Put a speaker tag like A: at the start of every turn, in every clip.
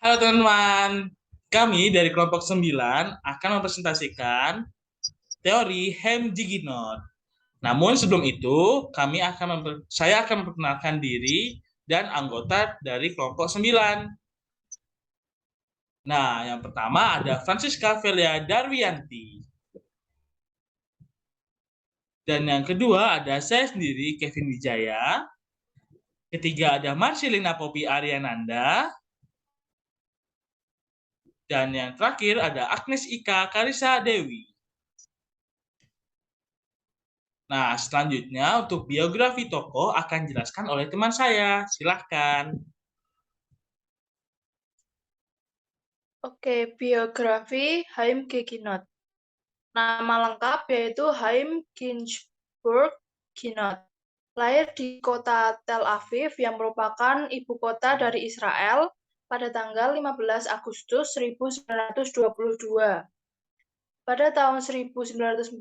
A: Halo teman-teman, kami dari kelompok 9 akan mempresentasikan teori Hem-Jigsaw. Namun sebelum itu, saya akan memperkenalkan diri dan anggota dari kelompok 9. Nah, yang pertama ada Francisca Velia Darwianti. Dan yang kedua ada saya sendiri, Kevin Wijaya. Ketiga ada Marcelina Poppy Ariananda. Dan yang terakhir ada Agnes Ika Karisa Dewi. Nah, selanjutnya untuk biografi tokoh akan dijelaskan oleh teman saya. Silahkan.
B: Oke, biografi Haim Gegenot. Nama lengkap yaitu Haim Ginsburg Ginot. Lahir di kota Tel Aviv yang merupakan ibu kota dari Israel pada tanggal 15 Agustus 1922. Pada tahun 1948,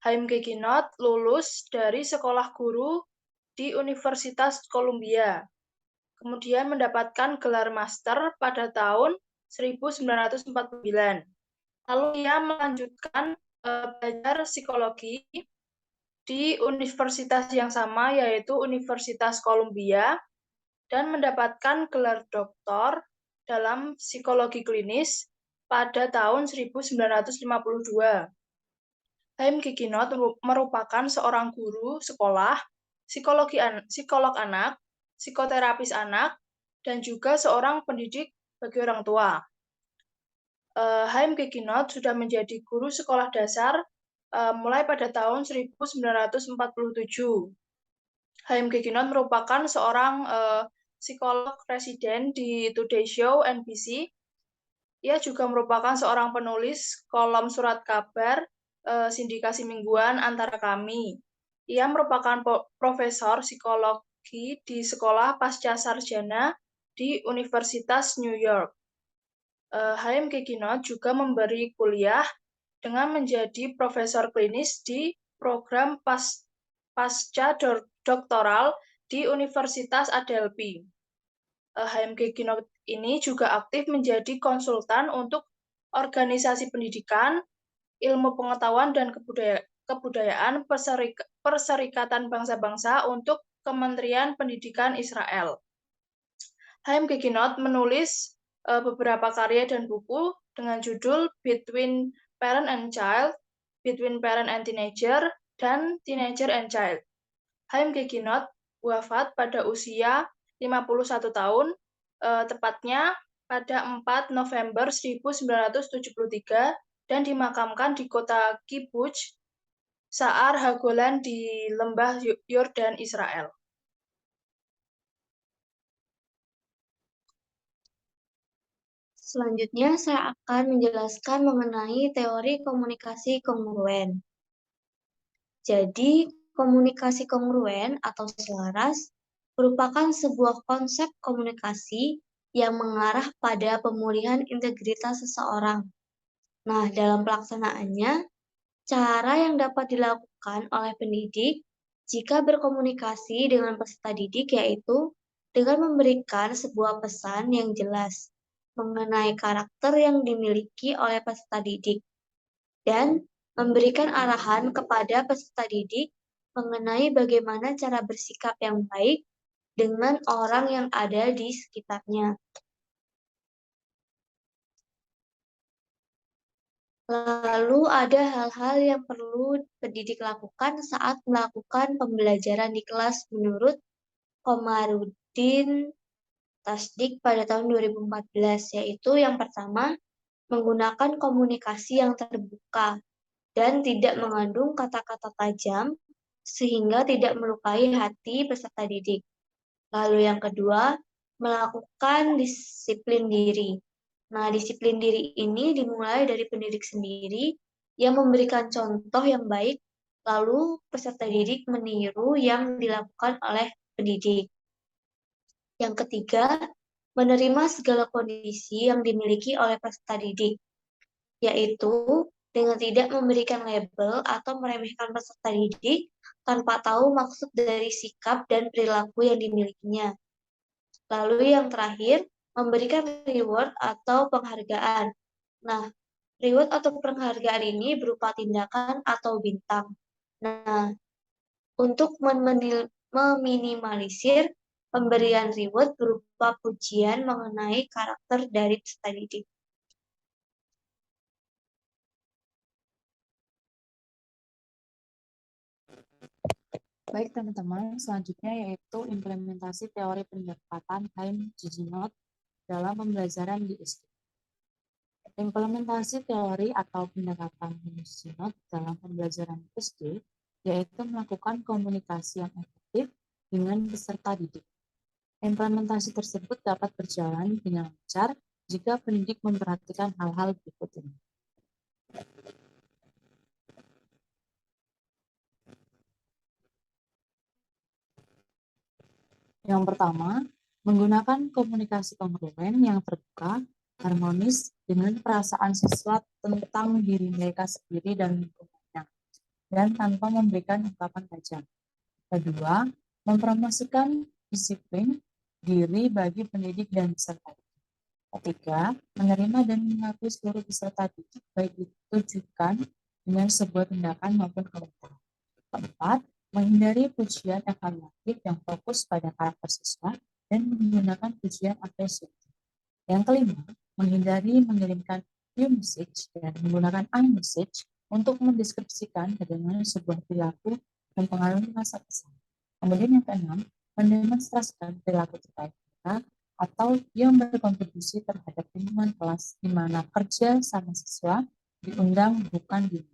B: Haim Gegenot lulus dari sekolah guru di Universitas Columbia. Kemudian mendapatkan gelar master pada tahun 1949. Lalu ia melanjutkan belajar psikologi di universitas yang sama, yaitu Universitas Columbia, dan mendapatkan gelar doktor dalam psikologi klinis pada tahun 1952. Haim Gegenot merupakan seorang guru sekolah, psikolog anak, psikoterapis anak, dan juga seorang pendidik bagi orang tua. Haim Gegenot sudah menjadi guru sekolah dasar mulai pada tahun 1947. Haim Gegenot merupakan seorang psikolog residen di Today Show NBC. Ia juga merupakan seorang penulis kolom surat kabar sindikasi mingguan Antara Kami. Ia merupakan profesor psikologi di Sekolah Pasca Sarjana di Universitas New York. Haim Gegenot juga memberi kuliah dengan menjadi profesor klinis di program pasca doktoral di Universitas Adelphi. Haim Gegenot ini juga aktif menjadi konsultan untuk organisasi pendidikan, ilmu pengetahuan dan kebudayaan Perserikatan Bangsa-Bangsa untuk Kementerian Pendidikan Israel. Haim Gegenot menulis beberapa karya dan buku dengan judul Between Parent and Child, Between Parent and Teenager, dan Teenager and Child. Haim Gegenot wafat pada usia 51 tahun, tepatnya pada 4 November 1973 dan dimakamkan di kota Kibbutz Sa'ar HaGolan di lembah Yordan, Israel.
C: Selanjutnya, saya akan menjelaskan mengenai teori komunikasi kongruen. Jadi, komunikasi kongruen atau selaras merupakan sebuah konsep komunikasi yang mengarah pada pemulihan integritas seseorang. Nah, dalam pelaksanaannya, cara yang dapat dilakukan oleh pendidik jika berkomunikasi dengan peserta didik yaitu dengan memberikan sebuah pesan yang jelas mengenai karakter yang dimiliki oleh peserta didik dan memberikan arahan kepada peserta didik mengenai bagaimana cara bersikap yang baik dengan orang yang ada di sekitarnya. Lalu ada hal-hal yang perlu pendidik lakukan saat melakukan pembelajaran di kelas menurut Komarudin Tasdik pada tahun 2014, yaitu yang pertama, menggunakan komunikasi yang terbuka dan tidak mengandung kata-kata tajam sehingga tidak melukai hati peserta didik. Lalu yang kedua, melakukan disiplin diri. Nah, disiplin diri ini dimulai dari pendidik sendiri yang memberikan contoh yang baik, lalu peserta didik meniru yang dilakukan oleh pendidik. Yang ketiga, menerima segala kondisi yang dimiliki oleh peserta didik, yaitu dengan tidak memberikan label atau meremehkan peserta didik tanpa tahu maksud dari sikap dan perilaku yang dimilikinya. Lalu yang terakhir, memberikan reward atau penghargaan. Nah, reward atau penghargaan ini berupa tindakan atau bintang. Nah, untuk meminimalisir pemberian reward berupa pujian mengenai karakter dari peserta didik.
D: Baik teman-teman, selanjutnya yaitu implementasi teori pendekatan Haim-Giginot dalam pembelajaran di SD. Implementasi teori atau pendekatan Haim-Giginot dalam pembelajaran di SD yaitu melakukan komunikasi yang efektif dengan peserta didik. Implementasi tersebut dapat berjalan dengan lancar jika pendidik memperhatikan hal-hal berikut ini. Yang pertama, menggunakan komunikasi kongruen yang terbuka, harmonis dengan perasaan siswa tentang diri mereka sendiri dan lingkungannya, dan tanpa memberikan ungkapan tajam. Kedua, mempromosikan disiplin diri bagi pendidik dan peserta didik. Ketiga, menerima dan mengakui seluruh peserta didik, baik ditujukan dengan sebuah tindakan maupun komentar. Keempat, menghindari pujian evaluatif yang fokus pada karakter siswa dan menggunakan pujian apresiatif. Yang kelima, menghindari mengirimkan you message dan menggunakan I message untuk mendeskripsikan bagaimana sebuah perilaku mempengaruhi masa pesan. Kemudian yang keenam, mendemonstrasikan perilaku terkait mereka atau yang berkontribusi terhadap lingkungan kelas di mana kerja sama siswa diundang bukan diundang.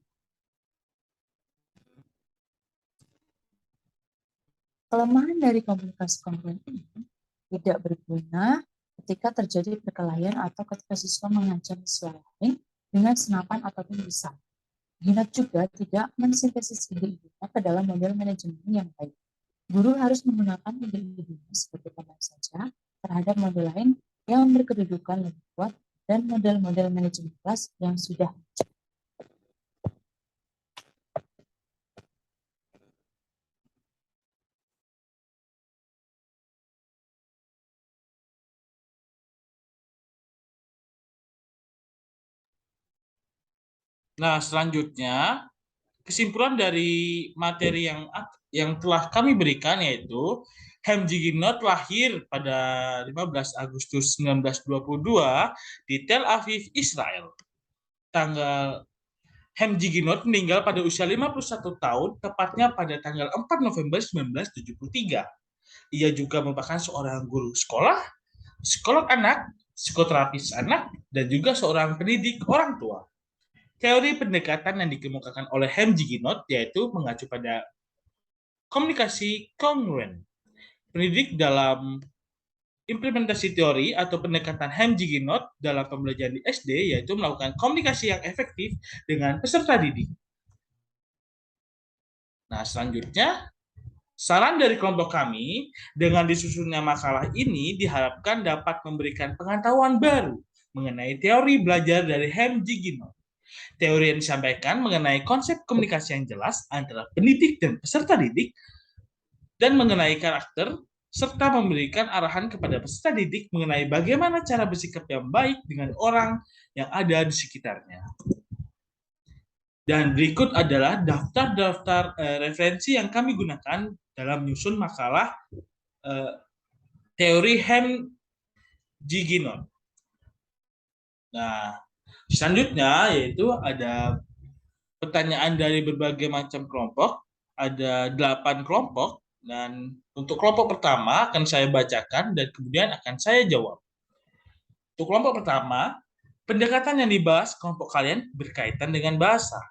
D: Kelemahan dari komunikasi kongruen ini tidak berguna ketika terjadi perkelahian atau ketika siswa mengancam siswa lain dengan senapan ataupun pisau. Ginot juga tidak mensintesis ide-idenya ke dalam model manajemen yang baik. Guru harus menggunakan ide-idenya sebagai teman saja terhadap model lain yang berkedudukan lebih kuat dan model-model manajemen kelas yang sudah muncul.
A: Nah, selanjutnya kesimpulan dari materi yang telah kami berikan yaitu Haim-Giginot lahir pada 15 Agustus 1922 di Tel Aviv, Israel. Haim-Giginot meninggal pada usia 51 tahun, tepatnya pada tanggal 4 November 1973. Ia juga merupakan seorang guru sekolah, psikolog anak, psikoterapis anak, dan juga seorang pendidik orang tua. Teori pendekatan yang dikemukakan oleh Haim-Giginot yaitu mengacu pada komunikasi kongruen. Pendidik dalam implementasi teori atau pendekatan Haim-Giginot dalam pembelajaran di SD yaitu melakukan komunikasi yang efektif dengan peserta didik. Nah, selanjutnya, saran dari kelompok kami dengan disusunnya makalah ini diharapkan dapat memberikan pengetahuan baru mengenai teori belajar dari Haim-Giginot. Teori yang disampaikan mengenai konsep komunikasi yang jelas antara pendidik dan peserta didik dan mengenai karakter serta memberikan arahan kepada peserta didik mengenai bagaimana cara bersikap yang baik dengan orang yang ada di sekitarnya. Dan berikut adalah daftar-daftar referensi yang kami gunakan dalam menyusun makalah teori Haim-Giginot. Nah, selanjutnya yaitu ada pertanyaan dari berbagai macam kelompok, ada 8 kelompok, dan untuk kelompok pertama akan saya bacakan dan kemudian akan saya jawab. Untuk kelompok pertama, pendekatan yang dibahas kelompok kalian berkaitan dengan bahasa.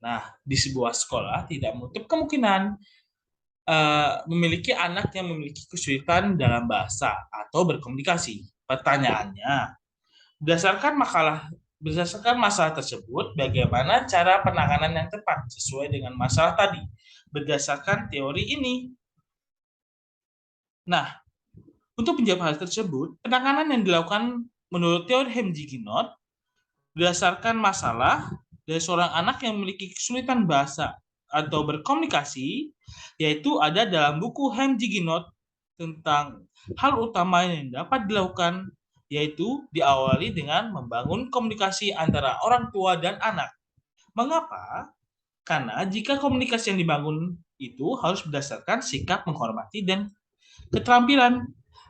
A: Nah, di sebuah sekolah tidak menutup kemungkinan memiliki anak yang memiliki kesulitan dalam bahasa atau berkomunikasi. Pertanyaannya, berdasarkan masalah tersebut, bagaimana cara penanganan yang tepat sesuai dengan masalah tadi berdasarkan teori ini? Nah, untuk menjawab hal tersebut, penanganan yang dilakukan menurut teori Haim-Giginot berdasarkan masalah dari seorang anak yang memiliki kesulitan bahasa atau berkomunikasi, yaitu ada dalam buku Haim-Giginot tentang hal utama yang dapat dilakukan yaitu diawali dengan membangun komunikasi antara orang tua dan anak. Mengapa? Karena jika komunikasi yang dibangun itu harus berdasarkan sikap menghormati dan keterampilan.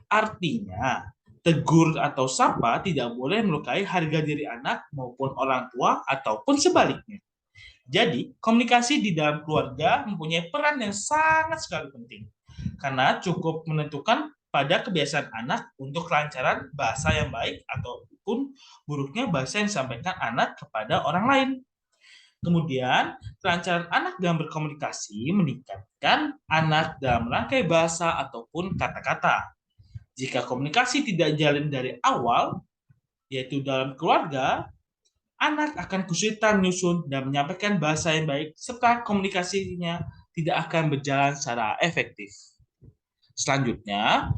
A: Artinya, tegur atau sapa tidak boleh melukai harga diri anak maupun orang tua ataupun sebaliknya. Jadi, komunikasi di dalam keluarga mempunyai peran yang sangat sekali penting. Karena cukup menentukan pada kebiasaan anak untuk kelancaran bahasa yang baik ataupun buruknya bahasa yang disampaikan anak kepada orang lain. Kemudian, kelancaran anak dalam berkomunikasi meningkatkan anak dalam merangkai bahasa ataupun kata-kata. Jika komunikasi tidak jalan dari awal, yaitu dalam keluarga, anak akan kesulitan menyusun dan menyampaikan bahasa yang baik serta komunikasinya tidak akan berjalan secara efektif. Selanjutnya,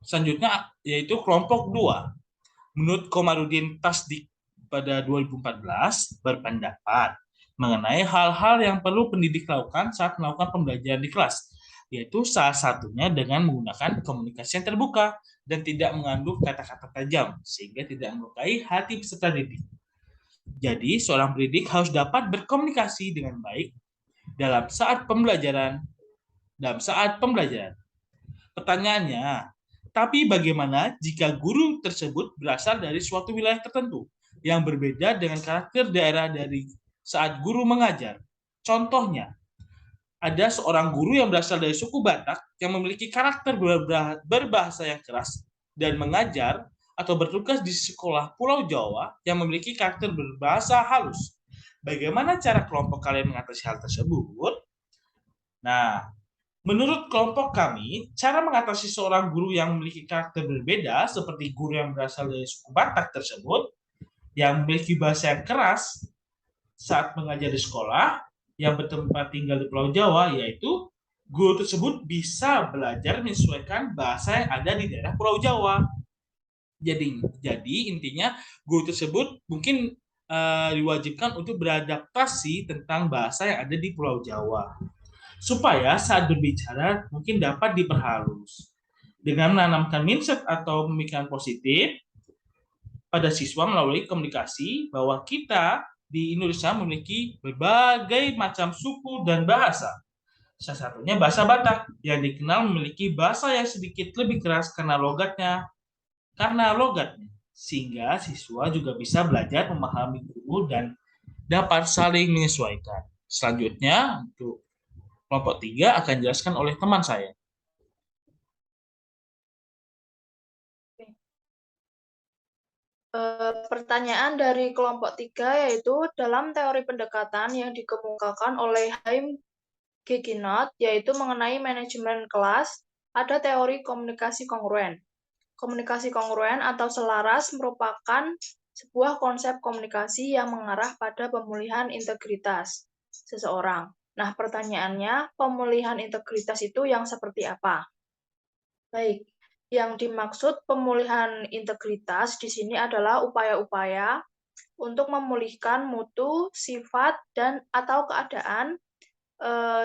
A: selanjutnya yaitu kelompok 2. Menurut Komarudin Tasdik pada 2014 berpendapat mengenai hal-hal yang perlu pendidik lakukan saat melakukan pembelajaran di kelas, yaitu salah satunya dengan menggunakan komunikasi yang terbuka dan tidak mengandung kata-kata tajam, sehingga tidak melukai hati peserta didik. Jadi, seorang pendidik harus dapat berkomunikasi dengan baik dalam saat pembelajaran. Pertanyaannya, tapi bagaimana jika guru tersebut berasal dari suatu wilayah tertentu yang berbeda dengan karakter daerah dari saat guru mengajar? Contohnya, ada seorang guru yang berasal dari suku Batak yang memiliki karakter berbahasa yang keras dan mengajar atau bertugas di sekolah Pulau Jawa yang memiliki karakter berbahasa halus. Bagaimana cara kelompok kalian mengatasi hal tersebut? Nah, menurut kelompok kami, cara mengatasi seorang guru yang memiliki karakter berbeda, seperti guru yang berasal dari suku Batak tersebut, yang memiliki bahasa yang keras saat mengajar di sekolah, yang bertempat tinggal di Pulau Jawa, yaitu guru tersebut bisa belajar menyesuaikan bahasa yang ada di daerah Pulau Jawa. Jadi intinya guru tersebut mungkin diwajibkan untuk beradaptasi tentang bahasa yang ada di Pulau Jawa, supaya saat berbicara mungkin dapat diperhalus. Dengan menanamkan mindset atau pemikiran positif pada siswa melalui komunikasi bahwa kita di Indonesia memiliki berbagai macam suku dan bahasa. Salah satunya bahasa Batak yang dikenal memiliki bahasa yang sedikit lebih keras karena logatnya. Sehingga siswa juga bisa belajar memahami guru dan dapat saling menyesuaikan. Selanjutnya, untuk kelompok 3 akan dijelaskan oleh teman saya.
B: Pertanyaan dari kelompok 3 yaitu dalam teori pendekatan yang dikemukakan oleh Haim Gegenot yaitu mengenai manajemen kelas, ada teori komunikasi kongruen. Komunikasi kongruen atau selaras merupakan sebuah konsep komunikasi yang mengarah pada pemulihan integritas seseorang. Nah, pertanyaannya, pemulihan integritas itu yang seperti apa? Baik. Yang dimaksud pemulihan integritas di sini adalah upaya-upaya untuk memulihkan mutu, sifat, dan atau keadaan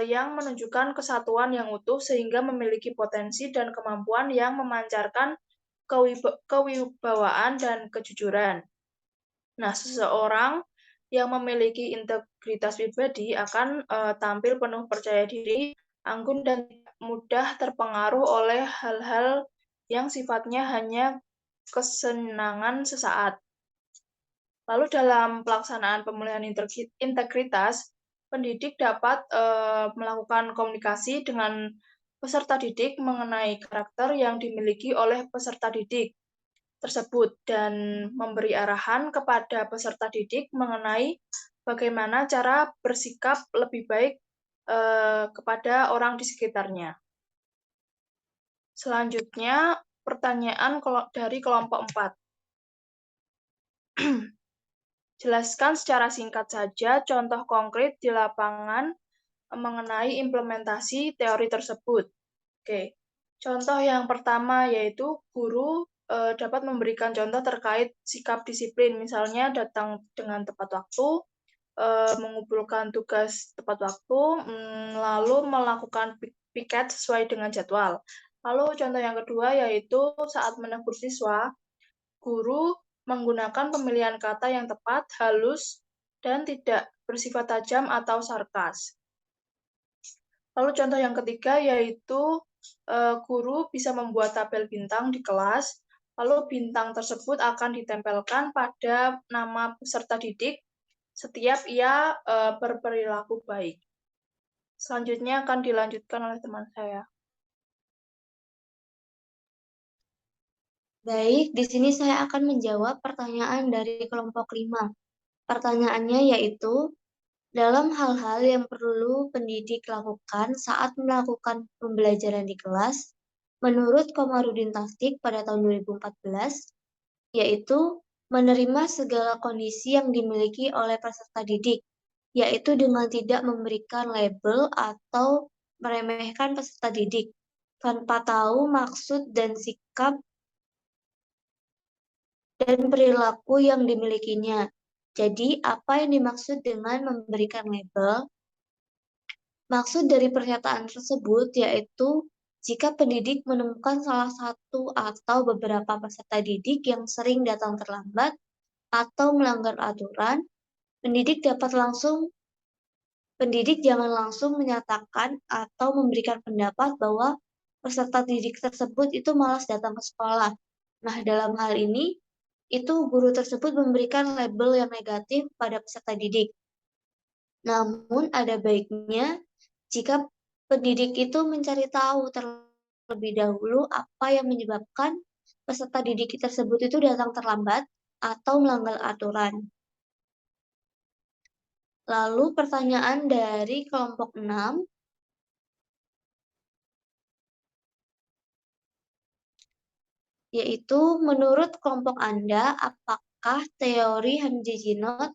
B: yang menunjukkan kesatuan yang utuh sehingga memiliki potensi dan kemampuan yang memancarkan kewibawaan dan kejujuran. Nah, seseorang yang memiliki integritas pribadi akan tampil penuh percaya diri, anggun, dan mudah terpengaruh oleh hal-hal yang sifatnya hanya kesenangan sesaat. Lalu dalam pelaksanaan pemulihan integritas, pendidik dapat melakukan komunikasi dengan peserta didik mengenai karakter yang dimiliki oleh peserta didik tersebut dan memberi arahan kepada peserta didik mengenai bagaimana cara bersikap lebih baik kepada orang di sekitarnya. Selanjutnya, pertanyaan dari kelompok 4. Jelaskan secara singkat saja contoh konkret di lapangan mengenai implementasi teori tersebut. Oke. Contoh yang pertama yaitu guru dapat memberikan contoh terkait sikap disiplin, misalnya datang dengan tepat waktu, mengumpulkan tugas tepat waktu, lalu melakukan piket sesuai dengan jadwal. Lalu contoh yang kedua yaitu saat menegur siswa, guru menggunakan pemilihan kata yang tepat, halus, dan tidak bersifat tajam atau sarkas. Lalu contoh yang ketiga yaitu guru bisa membuat tabel bintang di kelas, lalu bintang tersebut akan ditempelkan pada nama peserta didik setiap ia berperilaku baik. Selanjutnya akan dilanjutkan oleh teman saya.
C: Baik, di sini saya akan menjawab pertanyaan dari kelompok 5. Pertanyaannya yaitu, dalam hal-hal yang perlu pendidik lakukan saat melakukan pembelajaran di kelas, menurut Komarudin Tasdik pada tahun 2014, yaitu menerima segala kondisi yang dimiliki oleh peserta didik, yaitu dengan tidak memberikan label atau meremehkan peserta didik, tanpa tahu maksud dan sikap dan perilaku yang dimilikinya. Jadi, apa yang dimaksud dengan memberikan label? Maksud dari pernyataan tersebut yaitu jika pendidik menemukan salah satu atau beberapa peserta didik yang sering datang terlambat atau melanggar aturan, pendidik jangan langsung menyatakan atau memberikan pendapat bahwa peserta didik tersebut itu malas datang ke sekolah. Nah, dalam hal ini, itu guru tersebut memberikan label yang negatif pada peserta didik. Namun, ada baiknya jika pendidik itu mencari tahu terlebih dahulu apa yang menyebabkan peserta didik tersebut itu datang terlambat atau melanggar aturan. Lalu pertanyaan dari kelompok 6, yaitu menurut kelompok Anda, apakah teori Hamjiginot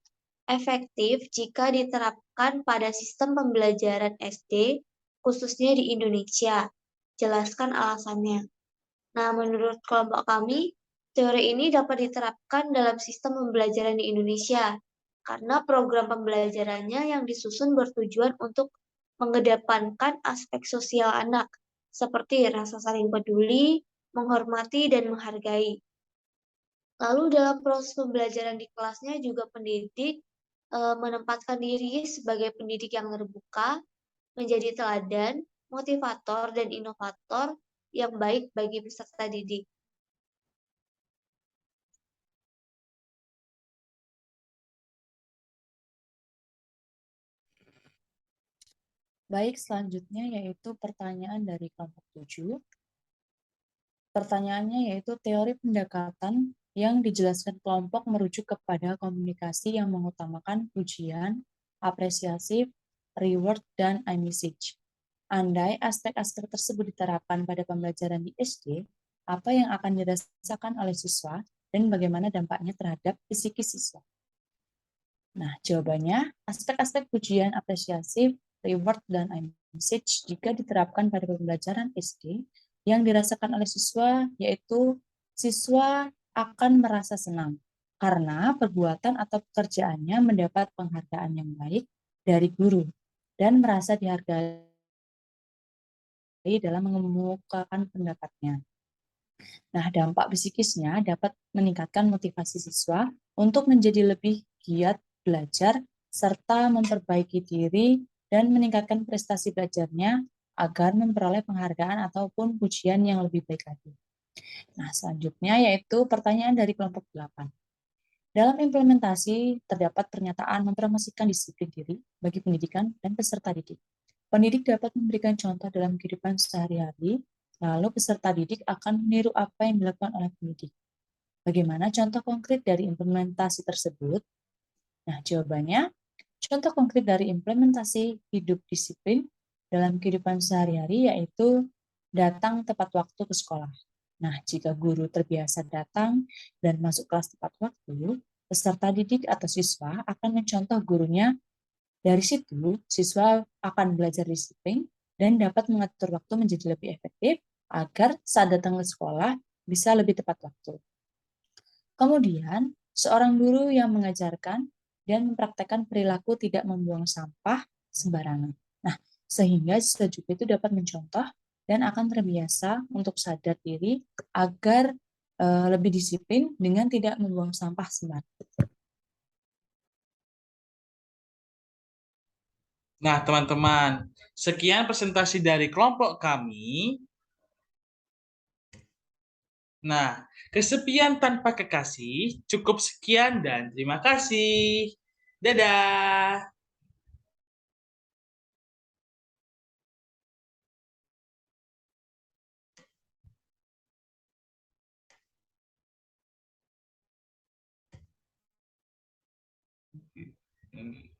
C: efektif jika diterapkan pada sistem pembelajaran SD, khususnya di Indonesia? Jelaskan alasannya. Nah, menurut kelompok kami, teori ini dapat diterapkan dalam sistem pembelajaran di Indonesia, karena program pembelajarannya yang disusun bertujuan untuk mengedepankan aspek sosial anak, seperti rasa saling peduli, menghormati, dan menghargai. Lalu dalam proses pembelajaran di kelasnya juga pendidik menempatkan diri sebagai pendidik yang terbuka, menjadi teladan, motivator, dan inovator yang baik bagi peserta didik.
D: Baik, selanjutnya yaitu pertanyaan dari kelompok 7. Pertanyaannya yaitu teori pendekatan yang dijelaskan kelompok merujuk kepada komunikasi yang mengutamakan pujian, apresiasi, reward, dan iMessage. Andai aspek-aspek tersebut diterapkan pada pembelajaran di SD, apa yang akan dirasakan oleh siswa dan bagaimana dampaknya terhadap psikis siswa? Nah, jawabannya, aspek-aspek pujian, apresiasi, reward, dan iMessage jika diterapkan pada pembelajaran SD, yang dirasakan oleh siswa yaitu siswa akan merasa senang karena perbuatan atau pekerjaannya mendapat penghargaan yang baik dari guru dan merasa dihargai dalam mengemukakan pendapatnya. Nah, dampak psikisnya dapat meningkatkan motivasi siswa untuk menjadi lebih giat belajar serta memperbaiki diri dan meningkatkan prestasi belajarnya agar memperoleh penghargaan ataupun pujian yang lebih baik lagi. Nah, selanjutnya yaitu pertanyaan dari kelompok 8. Dalam implementasi, terdapat pernyataan mempromosikan disiplin diri bagi pendidikan dan peserta didik. Pendidik dapat memberikan contoh dalam kehidupan sehari-hari, lalu peserta didik akan meniru apa yang dilakukan oleh pendidik. Bagaimana contoh konkret dari implementasi tersebut? Nah, jawabannya, contoh konkret dari implementasi hidup disiplin dalam kehidupan sehari-hari yaitu datang tepat waktu ke sekolah. Nah, jika guru terbiasa datang dan masuk kelas tepat waktu, peserta didik atau siswa akan mencontoh gurunya. Dari situ, siswa akan belajar disiplin dan dapat mengatur waktu menjadi lebih efektif agar saat datang ke sekolah bisa lebih tepat waktu. Kemudian, seorang guru yang mengajarkan dan mempraktekkan perilaku tidak membuang sampah sembarangan. Nah, sehingga siswa juga itu dapat mencontoh dan akan terbiasa untuk sadar diri agar lebih disiplin dengan tidak membuang sampah sembarangan.
A: Nah, teman-teman, sekian presentasi dari kelompok kami. Nah, kesepian tanpa kekasih cukup sekian dan terima kasih. Dadah. Hmm.